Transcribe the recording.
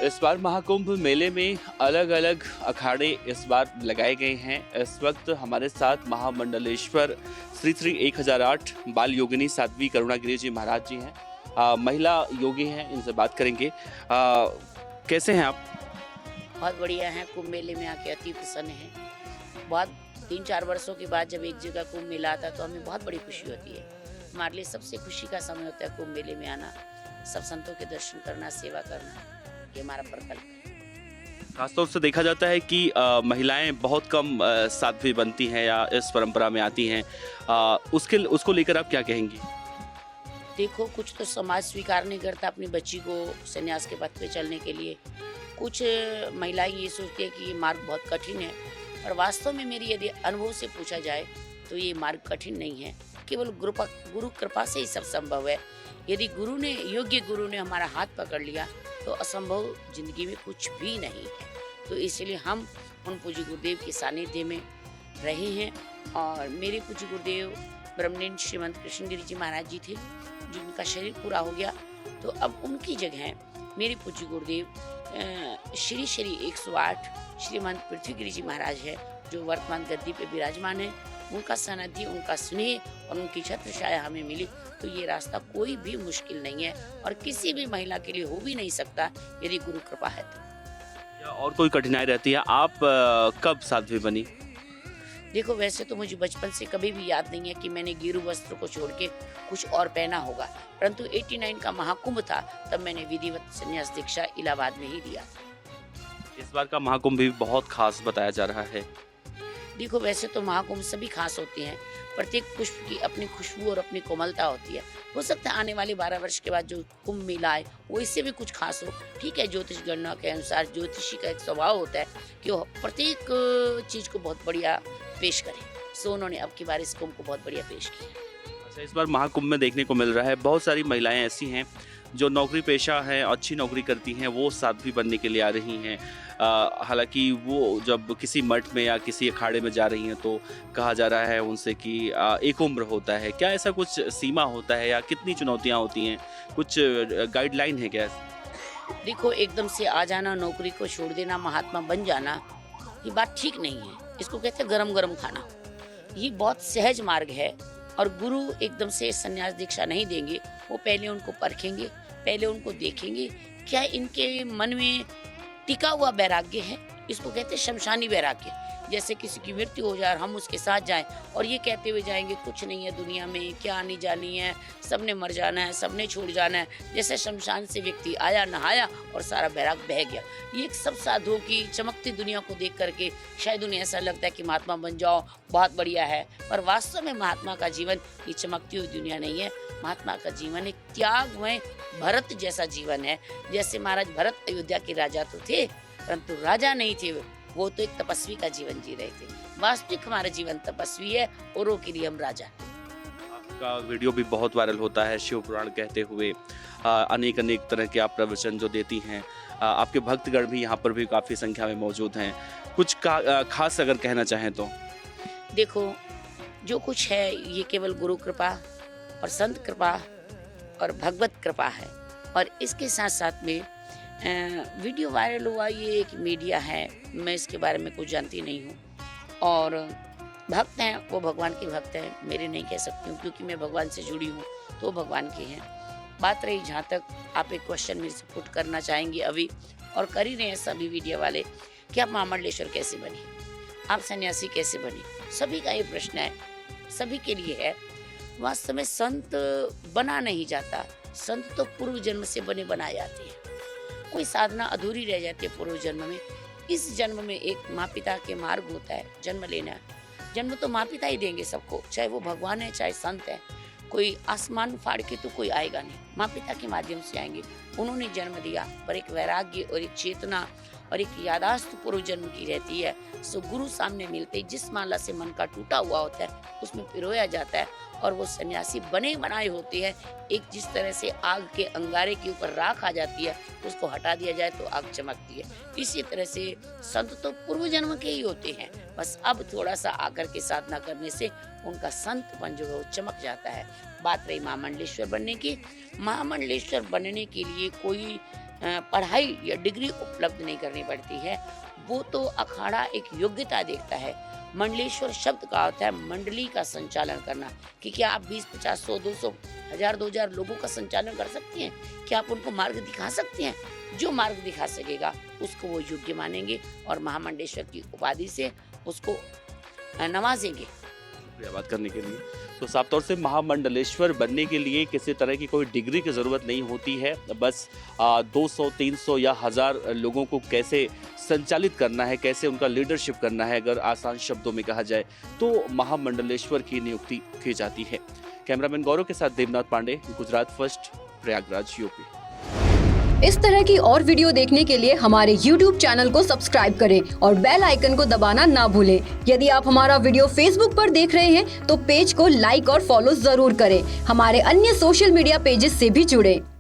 इस बार महाकुंभ मेले में अलग अलग अखाड़े इस बार लगाए गए हैं। इस वक्त हमारे साथ महामंडलेश्वर श्री श्री 1008 बाल योगिनी साध्वी करुणागिरी जी महाराज जी हैं। महिला योगी हैं, इनसे बात करेंगे। कैसे हैं आप? बहुत बढ़िया है। कुंभ मेले में आके अति प्रसन्न है। बहुत 3-4 वर्षों के बाद जब एक जगह कुंभ मेला आता है तो हमें बहुत बड़ी खुशी होती है। हमारे लिए सबसे खुशी का समय होता है कुंभ मेले में आना, सब संतों के दर्शन करना, सेवा करना, ये हमारा प्रकल्प है। खासतौर से देखा जाता है कि महिलाएं बहुत कम साध्वी बनती हैं या इस परंपरा में आती हैं। उसको लेकर आप क्या कहेंगी? देखो, कुछ तो समाज स्वीकार नहीं करता अपनी बच्ची को संन्यास के पथ पे चलने के लिए। कुछ महिलाएं ये सोचती है कि ये मार्ग बहुत कठिन है, और वास्तव में मेरी यदि अनुभव से पूछा जाए तो ये मार्ग कठिन नहीं है। केवल गुरु कृपा से ही सब संभव है। यदि योग्य गुरु ने हमारा हाथ पकड़ लिया तो असंभव जिंदगी में कुछ भी नहीं है। तो इसलिए हम उन पूज्य गुरुदेव के सानिध्य में रहे हैं। और मेरे पूज्य गुरुदेव ब्रह्मलीन श्रीमंत कृष्णगिरी जी महाराज जी थे, जिनका शरीर पूरा हो गया, तो अब उनकी जगह मेरे पूज्य गुरुदेव श्री श्री 108 श्रीमंत पृथ्वीगिरी जी महाराज है, जो वर्तमान गद्दी पे विराजमान है। उनका सानिध्य, उनका स्नेह और उनकी छत्र छाया हमें मिली तो ये रास्ता कोई भी मुश्किल नहीं है, और किसी भी महिला के लिए हो भी नहीं सकता यदि गुरु कृपा है तो। और कोई कठिनाई रहती है? आप कब साध्वी बनी? देखो, वैसे तो मुझे बचपन से कभी भी याद नहीं है कि मैंने गिरु वस्त्र को छोड़ के कुछ और पहना होगा, परंतु 89 का महाकुंभ था, तब मैंने विधिवत संन्यास दीक्षा इलाहाबाद में ही दिया। इस बार का महाकुंभ भी बहुत खास बताया जा रहा है। देखो, वैसे तो महाकुंभ सभी खास होते हैं, प्रत्येक पुष्प की अपनी खुशबू और अपनी कोमलता होती है। हो सकता है आने वाले 12 वर्ष के बाद जो कुंभ मेला आए वो इससे भी कुछ खास हो। ठीक है, ज्योतिष गणना के अनुसार ज्योतिषी का एक स्वभाव होता है कि वो प्रत्येक चीज को बहुत बढ़िया पेश करे। सो उन्होंने अब की बार इस कुंभ को बहुत बढ़िया पेश किया। अच्छा, इस बार महाकुंभ में देखने को मिल रहा है बहुत सारी महिलाएं ऐसी हैं जो नौकरी पेशा है, अच्छी नौकरी करती हैं, वो साध्वी बनने के लिए आ रही हैं। हालांकि वो जब किसी मठ में या किसी अखाड़े में जा रही हैं तो कहा जा रहा है उनसे कि एक उम्र होता है। क्या ऐसा कुछ सीमा होता है या कितनी चुनौतियां होती हैं? कुछ गाइडलाइन है क्या? देखो, एकदम से आ जाना, नौकरी को छोड़ देना, महात्मा बन जाना, ये बात ठीक नहीं है। इसको कहते हैं गरम गरम खाना। ये बहुत सहज मार्ग है, और गुरु एकदम से संन्यास दीक्षा नहीं देंगे। वो पहले उनको परखेंगे, पहले उनको देखेंगे क्या इनके मन में टिका हुआ वैराग्य है। इसको कहते हैं शमशानी वैराग्य। जैसे किसी की मृत्यु हो जाए और हम उसके साथ जाएं और ये कहते हुए जाएंगे कुछ नहीं है दुनिया में, क्या आनी जानी है, सबने मर जाना है, सबने छोड़ जाना है। जैसे शमशान से व्यक्ति आया, नहाया और सारा वैराग बह गया। ये सब साधुओं की चमकती दुनिया को देख करके शायद उन्हें ऐसा लगता है कि महात्मा बन जाओ, बहुत बढ़िया है। पर वास्तव में महात्मा का जीवन ये चमकती हुई दुनिया नहीं है। महात्मा का जीवन एक त्यागमय भरत जैसा जीवन है। जैसे महाराज भरत अयोध्या के राजा तो थे, परंतु राजा नहीं थे, वो तो एक तपस्वी का जीवन जी रहे थे। वास्तविक हमारा जीवन तपस्वी है, औरों के लिए हम राजा। आपका वीडियो भी बहुत वायरल होता है शिव पुराण कहते हुए। अनेक अनेक तरह के आप प्रवचन जो देती हैं। आपके भक्तगण भी यहाँ पर भी काफ़ी संख्या में मौजूद हैं। कुछ खास अगर कहना चाहें तो? देखो, जो कुछ है ये केवल गुरु कृपा और संत कृपा और भगवत कृपा है। और इसके साथ साथ में वीडियो वायरल हुआ, ये एक मीडिया है, मैं इसके बारे में कुछ जानती नहीं हूँ। और भक्त हैं वो भगवान के भक्त हैं, मेरे नहीं कह सकती हूँ, क्योंकि मैं भगवान से जुड़ी हूँ तो भगवान के हैं। बात रही जहाँ तक आप एक क्वेश्चन मेरे से पुट करना चाहेंगे अभी, और कर ही रहे हैं सभी मीडिया वाले, कि आप महामंडलेश्वर कैसे बनी, आप सन्यासी कैसे बनी। सभी का ये प्रश्न है, सभी के लिए है। वास्तव में संत बना नहीं जाता, संत तो पूर्व जन्म से बने बनाए जाते हैं। कोई साधना अधूरी रह जाती है पूर्व जन्म में। इस जन्म में एक माँ पिता के मार्ग होता है जन्म लेना। जन्म तो माँ पिता ही देंगे सबको, चाहे वो भगवान है चाहे संत है। कोई आसमान फाड़ के तो कोई आएगा नहीं, माँ पिता के माध्यम से आएंगे। उन्होंने जन्म दिया, पर एक वैराग्य और एक चेतना और एक यादाश्त पूर्व जन्म की रहती है। सो गुरु सामने मिलते ही जिस माला से मन का टूटा हुआ होता है उसमें पिरोया जाता है, और वो सन्यासी बने बनाए होते हैं। एक जिस तरह से आग के अंगारे के ऊपर राख आ जाती है, उसको हटा दिया जाए तो आग चमकती है। इसी तरह से संत तो पूर्व जन्म के ही होते हैं, बस अब थोड़ा सा आकर के साधना करने से उनका संतपन जो है वो चमक जाता है। बात रही महामंडलेश्वर बनने की, महामंडलेश्वर बनने के लिए कोई पढ़ाई या डिग्री उपलब्ध नहीं करनी पड़ती है। वो तो अखाड़ा एक योग्यता देखता है। मंडलेश्वर शब्द का होता है मंडली का संचालन करना, कि क्या आप 20, 50, 100, 200, 1000, 2000 लोगों का संचालन कर सकती हैं? क्या आप उनको मार्ग दिखा सकती हैं? जो मार्ग दिखा सकेगा उसको वो योग्य मानेंगे और महामंडलेश्वर की उपाधि से उसको नवाजेंगे। शुक्रिया बात करने के लिए। तो साफ तौर से महामंडलेश्वर बनने के लिए किसी तरह की कोई डिग्री की ज़रूरत नहीं होती है, बस 200, 300 या 1000 लोगों को कैसे संचालित करना है, कैसे उनका लीडरशिप करना है, अगर आसान शब्दों में कहा जाए तो महामंडलेश्वर की नियुक्ति की जाती है। कैमरामैन गौरव के साथ देवनाथ पांडे, गुजरात फर्स्ट, प्रयागराज, यूपी। इस तरह की और वीडियो देखने के लिए हमारे YouTube चैनल को सब्सक्राइब करें और बेल आइकन को दबाना ना भूलें। यदि आप हमारा वीडियो Facebook पर देख रहे हैं तो पेज को लाइक और फॉलो जरूर करें। हमारे अन्य सोशल मीडिया पेजेस से भी जुड़ें।